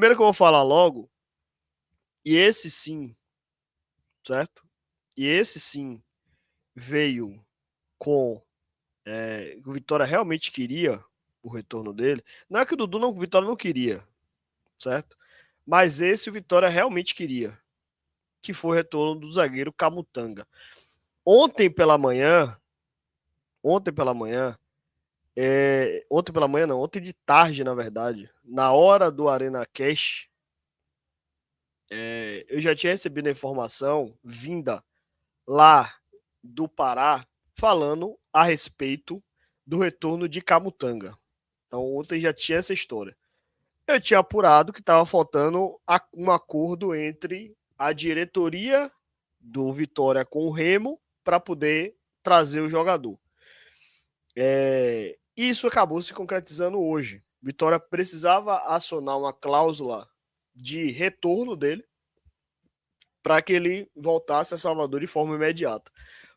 primeiro que eu vou falar logo, e esse sim, certo? E esse sim veio com o Vitória realmente queria o retorno dele. Não é que o Vitória não queria, certo? Mas esse o Vitória realmente queria, que foi o retorno do zagueiro Camutanga. Ontem pela manhã, ontem de tarde, na verdade, na hora do Arena Cash, eu já tinha recebido a informação vinda lá do Pará falando a respeito do retorno de Camutanga. Então ontem já tinha essa história. Eu tinha apurado que estava faltando um acordo entre a diretoria do Vitória com o Remo para poder trazer o jogador. Isso acabou se concretizando hoje. Vitória precisava acionar uma cláusula de retorno dele para que ele voltasse a Salvador de forma imediata.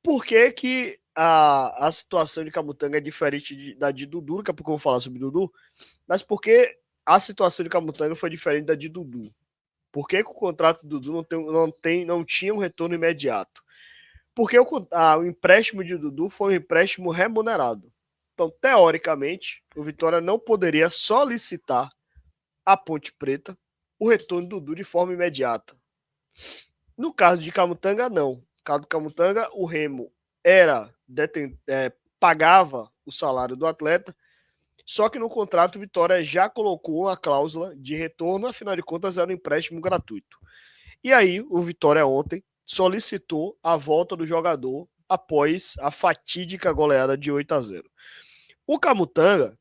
Por que, que a situação de Camutanga é diferente da de Dudu? Daqui a pouco eu vou falar sobre Dudu. Mas por que a situação de Camutanga foi diferente da de Dudu? Por que, que o contrato do Dudu não tinha um retorno imediato? Porque o empréstimo de Dudu foi um empréstimo remunerado. Então, teoricamente, o Vitória não poderia solicitar à Ponte Preta o retorno do Dudu de forma imediata. No caso de Camutanga, não. No caso do Camutanga, o Remo pagava o salário do atleta, só que no contrato o Vitória já colocou uma cláusula de retorno, afinal de contas era um empréstimo gratuito. E aí o Vitória ontem solicitou a volta do jogador após a fatídica goleada de 8-0. O Camutanga,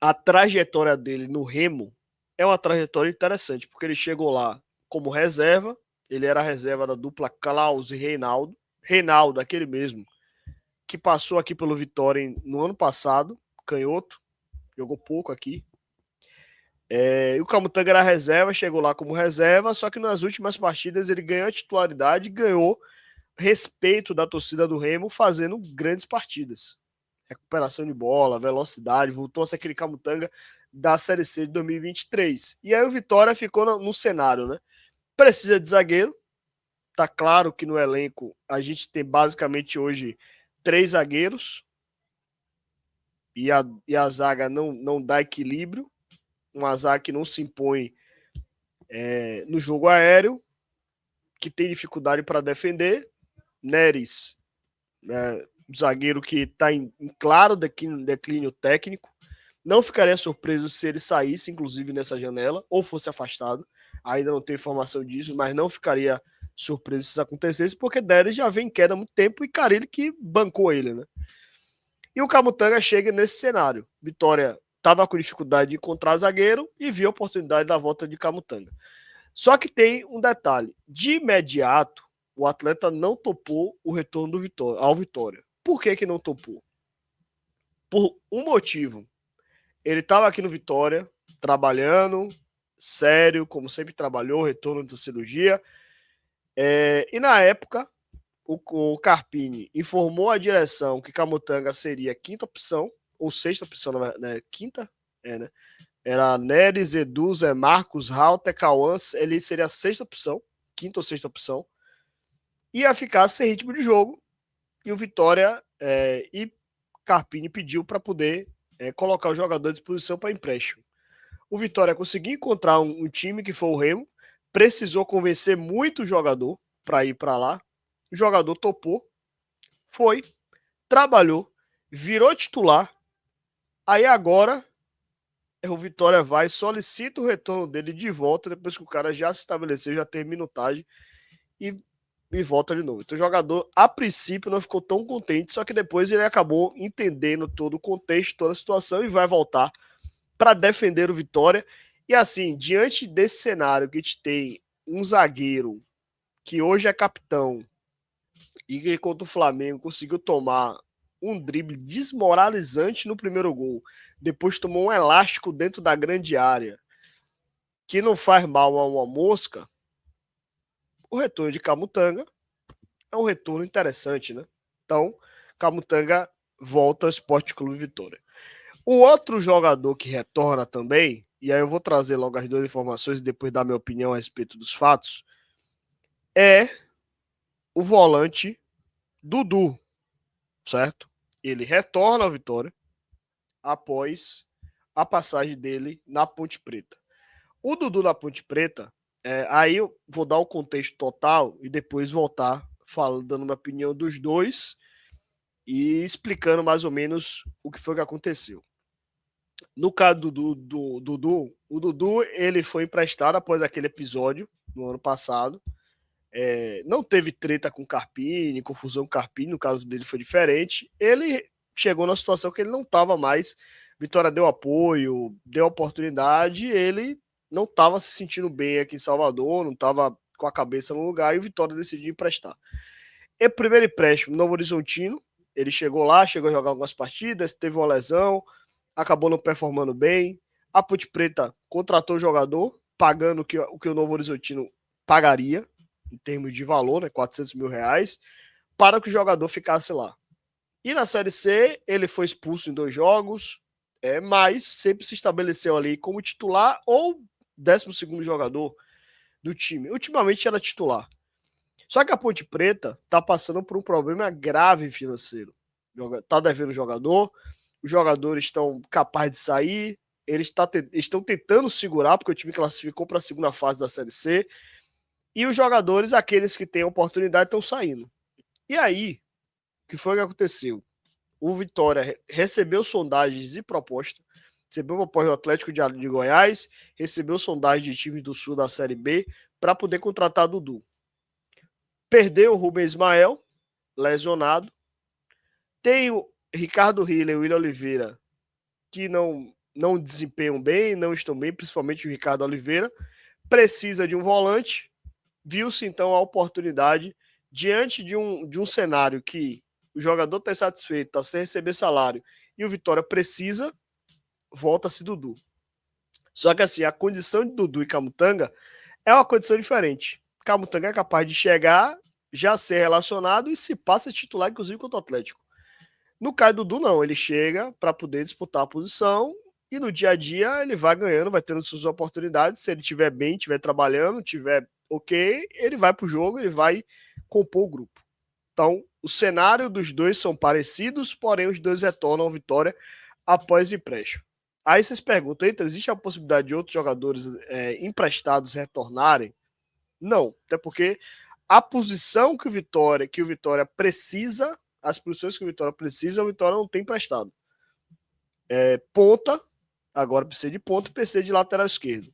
a trajetória dele no Remo é uma trajetória interessante, porque ele chegou lá como reserva, ele era reserva da dupla Klaus e Reinaldo. Reinaldo, aquele mesmo, que passou aqui pelo Vitória no ano passado, canhoto, jogou pouco aqui. O Camutanga era reserva, chegou lá como reserva, só que nas últimas partidas ele ganhou a titularidade, ganhou respeito da torcida do Remo, fazendo grandes partidas. Recuperação de bola, velocidade, voltou a ser aquele Camutanga da Série C de 2023. E aí o Vitória ficou no cenário, né? Precisa de zagueiro. Tá claro que no elenco a gente tem basicamente hoje 3 zagueiros. E a zaga não dá equilíbrio. Uma zaga que não se impõe no jogo aéreo, que tem dificuldade para defender. Neres, zagueiro que está em claro declínio técnico. Não ficaria surpreso se ele saísse, inclusive, nessa janela, ou fosse afastado. Ainda não tenho informação disso, mas não ficaria surpreso se isso acontecesse, porque Neres já vem em queda há muito tempo e Carille que bancou ele, né? E o Camutanga chega nesse cenário. Vitória estava com dificuldade de encontrar zagueiro e viu a oportunidade da volta de Camutanga. Só que tem um detalhe. De imediato, o atleta não topou o retorno ao Vitória. Por que não topou? Por um motivo. Ele estava aqui no Vitória, trabalhando, sério, como sempre trabalhou, retorno da cirurgia. E na época, o Carpini informou a direção que Camutanga seria a quinta opção, ou sexta opção, né? Quinta? Né? Era Neres, Edu, Zé Marcos, Rauter, Cauã, ele seria a sexta opção, quinta ou sexta opção. Ia ficar sem ritmo de jogo, e o Vitória e Carpini pediu para poder colocar o jogador à disposição para empréstimo. O Vitória conseguiu encontrar um time que foi o Remo, precisou convencer muito o jogador para ir para lá. O jogador topou, foi, trabalhou, virou titular. Aí agora o Vitória vai, solicita o retorno dele de volta, depois que o cara já se estabeleceu, já tem minutagem e volta de novo. Então o jogador, a princípio, não ficou tão contente, só que depois ele acabou entendendo todo o contexto, toda a situação e vai voltar para defender o Vitória. E assim, diante desse cenário que a gente tem um zagueiro que hoje é capitão e que contra o Flamengo conseguiu tomar um drible desmoralizante no primeiro gol, depois tomou um elástico dentro da grande área, que não faz mal a uma mosca, o retorno de Camutanga é um retorno interessante, né? Então, Camutanga volta ao Esporte Clube Vitória. O outro jogador que retorna também e aí eu vou trazer logo as duas informações e depois dar minha opinião a respeito dos fatos, é o volante Dudu, certo? Ele retorna ao Vitória após a passagem dele na Ponte Preta. O Dudu na Ponte Preta, aí eu vou dar o contexto total e depois voltar falando, dando minha opinião dos dois e explicando mais ou menos o que foi que aconteceu. No caso do Dudu, o Dudu ele foi emprestado após aquele episódio no ano passado. Não teve treta com Carpini, confusão com Carpini, no caso dele foi diferente. Ele chegou na situação que ele não estava mais. Vitória deu apoio, deu oportunidade, ele não estava se sentindo bem aqui em Salvador, não estava com a cabeça no lugar e o Vitória decidiu emprestar. E primeiro empréstimo, Novo Horizontino, ele chegou lá, chegou a jogar algumas partidas, teve uma lesão, acabou não performando bem. A Ponte Preta contratou o jogador, pagando o que o Novo Horizontino pagaria, em termos de valor, né, 400 mil reais, para que o jogador ficasse lá. E na Série C, ele foi expulso em 2 jogos, mas sempre se estabeleceu ali como titular ou 12º jogador do time. Ultimamente era titular. Só que a Ponte Preta está passando por um problema grave financeiro. Está devendo jogador, os jogadores estão capazes de sair, eles estão tentando segurar, porque o time classificou para a segunda fase da Série C, e os jogadores, aqueles que têm oportunidade, estão saindo. E aí, o que foi que aconteceu? O Vitória recebeu sondagens e propostas, recebeu proposta do Atlético de Goiás, recebeu sondagem de time do Sul da Série B para poder contratar Dudu. Perdeu o Rubem Ismael, lesionado. Tem o Ricardo Hiller e o William Oliveira, que não desempenham bem, não estão bem, principalmente o Ricardo Oliveira. Precisa de um volante. Viu-se então a oportunidade, diante de um cenário que o jogador está satisfeito, está sem receber salário, e o Vitória precisa, volta-se Dudu. Só que assim, a condição de Dudu e Camutanga é uma condição diferente. Camutanga é capaz de chegar, já ser relacionado e se passa titular, inclusive, contra o Atlético. No caso do Dudu, não. Ele chega para poder disputar a posição e no dia a dia ele vai ganhando, vai tendo suas oportunidades. Se ele estiver bem, estiver trabalhando, estiver ok, ele vai para o jogo, ele vai compor o grupo. Então, o cenário dos dois são parecidos, porém os dois retornam ao Vitória após o empréstimo. Aí vocês perguntam, existe a possibilidade de outros jogadores emprestados retornarem? Não, até porque a posição que o Vitória precisa, as posições que o Vitória precisa, o Vitória não tem emprestado. Ponta, agora precisa de ponta e precisa de lateral esquerdo.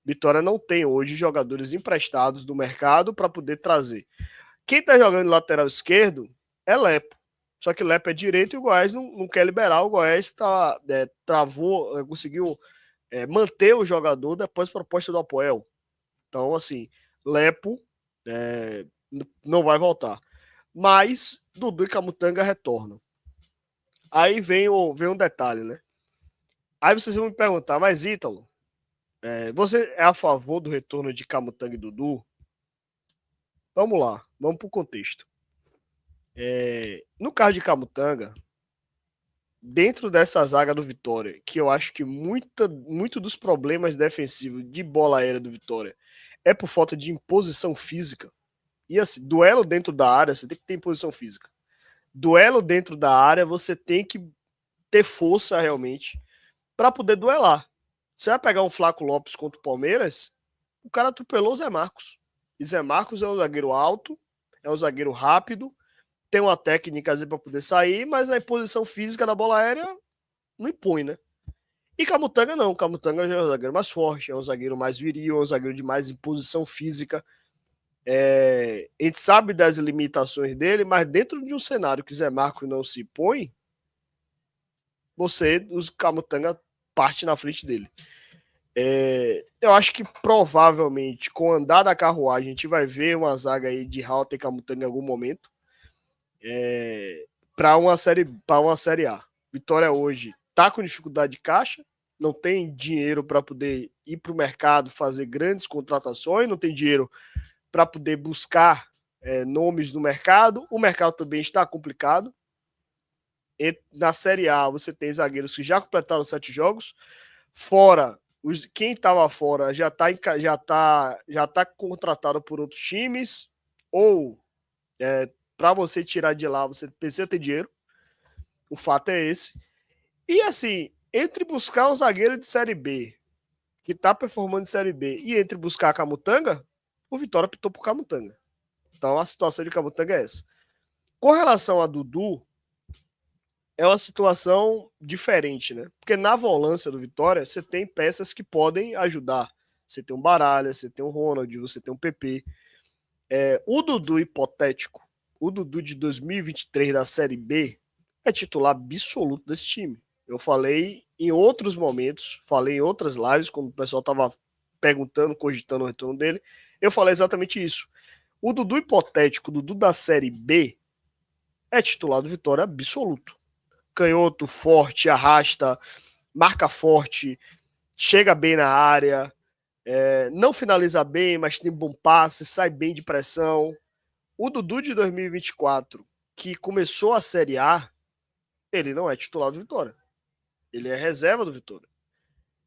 Vitória não tem hoje jogadores emprestados do mercado para poder trazer. Quem está jogando lateral esquerdo é Lepo. Só que Lepo é direito e o Goiás não quer liberar. O Goiás travou, conseguiu manter o jogador depois da proposta do Apoel. Então, assim, Lepo não vai voltar. Mas Dudu e Camutanga retornam. Aí vem um detalhe, né? Aí vocês vão me perguntar, mas Ítalo, você é a favor do retorno de Camutanga e Dudu? Vamos lá, vamos para o contexto. No caso de Camutanga, dentro dessa zaga do Vitória, que eu acho que muito dos problemas defensivos de bola aérea do Vitória é por falta de imposição física. E assim, duelo dentro da área, você tem que ter imposição física. Duelo dentro da área, você tem que ter força realmente para poder duelar. Você vai pegar um Flaco Lopes contra o Palmeiras, o cara atropelou o Zé Marcos. E Zé Marcos é um zagueiro alto, é um zagueiro rápido, tem uma técnica para poder sair, mas a imposição física da bola aérea não impõe, né? E Camutanga não. Camutanga já é um zagueiro mais forte, é um zagueiro mais viril, é um zagueiro de mais imposição física. A gente sabe das limitações dele, mas dentro de um cenário que Zé Marcos não se impõe, os Camutanga parte na frente dele. Eu acho que provavelmente, com o andar da carruagem, a gente vai ver uma zaga aí de Halter e Camutanga em algum momento. Para uma série A. Vitória hoje está com dificuldade de caixa, não tem dinheiro para poder ir para o mercado fazer grandes contratações, não tem dinheiro para poder buscar nomes no mercado. O mercado também está complicado. E na Série A você tem zagueiros que já completaram 7 jogos, fora Quem estava fora já tá contratado por outros times, ou para você tirar de lá, você precisa ter dinheiro. O fato é esse. E assim, entre buscar um zagueiro de Série B, que tá performando em Série B, e entre buscar a Camutanga, o Vitória optou por Camutanga. Então a situação de Camutanga é essa. Com relação a Dudu, é uma situação diferente, né? Porque na volância do Vitória, você tem peças que podem ajudar. Você tem um Baralha, você tem um Ronald, você tem um PP. O Dudu hipotético, o Dudu de 2023 da Série B, é titular absoluto desse time. Eu falei em outros momentos, falei em outras lives, quando o pessoal estava perguntando, cogitando o retorno dele, eu falei exatamente isso. O Dudu hipotético, o Dudu da Série B, é titular do Vitória absoluto. Canhoto, forte, arrasta, marca forte, chega bem na área, não finaliza bem, mas tem bom passe, sai bem de pressão. O Dudu de 2024, que começou a Série A, ele não é titular do Vitória. Ele é reserva do Vitória.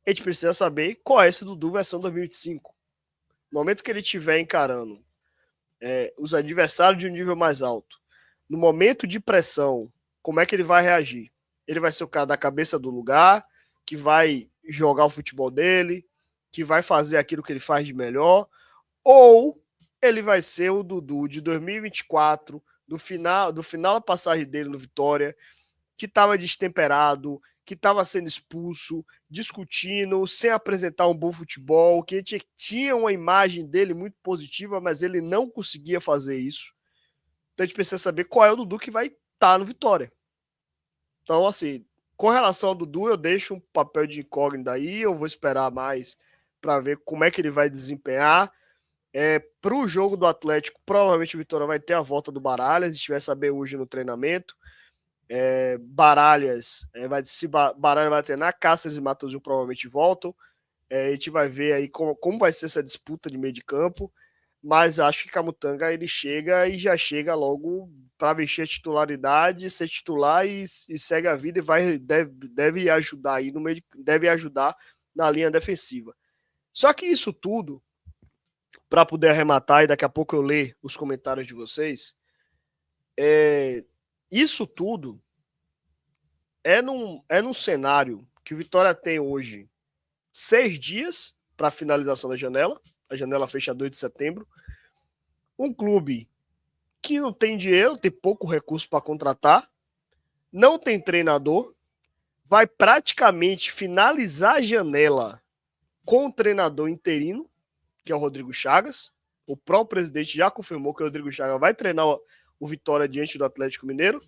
A gente precisa saber qual é esse Dudu versão 2025. No momento que ele estiver encarando os adversários de um nível mais alto, no momento de pressão, como é que ele vai reagir? Ele vai ser o cara da cabeça do lugar, que vai jogar o futebol dele, que vai fazer aquilo que ele faz de melhor, ou ele vai ser o Dudu de 2024, do final da passagem dele no Vitória, que estava destemperado, que estava sendo expulso, discutindo, sem apresentar um bom futebol, que a gente tinha uma imagem dele muito positiva, mas ele não conseguia fazer isso. Então a gente precisa saber qual é o Dudu que vai estar no Vitória. Então, assim, com relação ao Dudu, eu deixo um papel de incógnita aí, eu vou esperar mais para ver como é que ele vai desempenhar. Para o jogo do Atlético, provavelmente o Vitória vai ter a volta do Baralhas, a gente vai saber hoje no treinamento. Baralhas, se Baralhas vai treinar, Cáceres e Matheusinho provavelmente voltam. A gente vai ver aí como vai ser essa disputa de meio de campo, mas acho que Camutanga ele chega e já chega logo para vestir a titularidade, ser titular e segue a vida e deve ajudar aí no meio, deve ajudar na linha defensiva. Só que isso tudo, para poder arrematar, e daqui a pouco eu ler os comentários de vocês, isso tudo num cenário que o Vitória tem hoje 6 dias para a finalização da janela. A janela fecha 2 de setembro. Um clube que não tem dinheiro, tem pouco recurso para contratar, não tem treinador, vai praticamente finalizar a janela com o treinador interino, que é o Rodrigo Chagas. O próprio presidente já confirmou que o Rodrigo Chagas vai treinar o Vitória diante do Atlético Mineiro.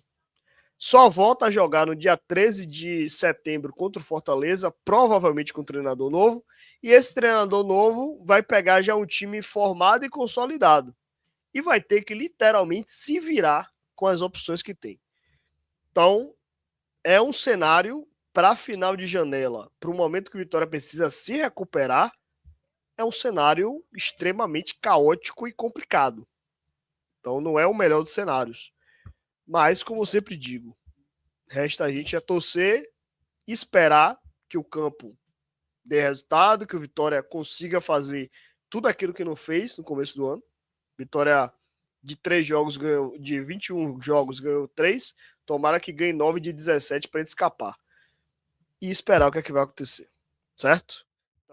Só volta a jogar no dia 13 de setembro contra o Fortaleza, provavelmente com um treinador novo. E esse treinador novo vai pegar já um time formado e consolidado. E vai ter que literalmente se virar com as opções que tem. Então, é um cenário para a final de janela, para o momento que o Vitória precisa se recuperar, é um cenário extremamente caótico e complicado. Então, não é o melhor dos cenários. Mas, como eu sempre digo, resta a gente torcer e esperar que o campo dê resultado, que o Vitória consiga fazer tudo aquilo que não fez no começo do ano. Vitória de 3 jogos ganhou, de 21 jogos ganhou 3. Tomara que ganhe 9 de 17 para ele escapar. E esperar o que é que vai acontecer. Certo?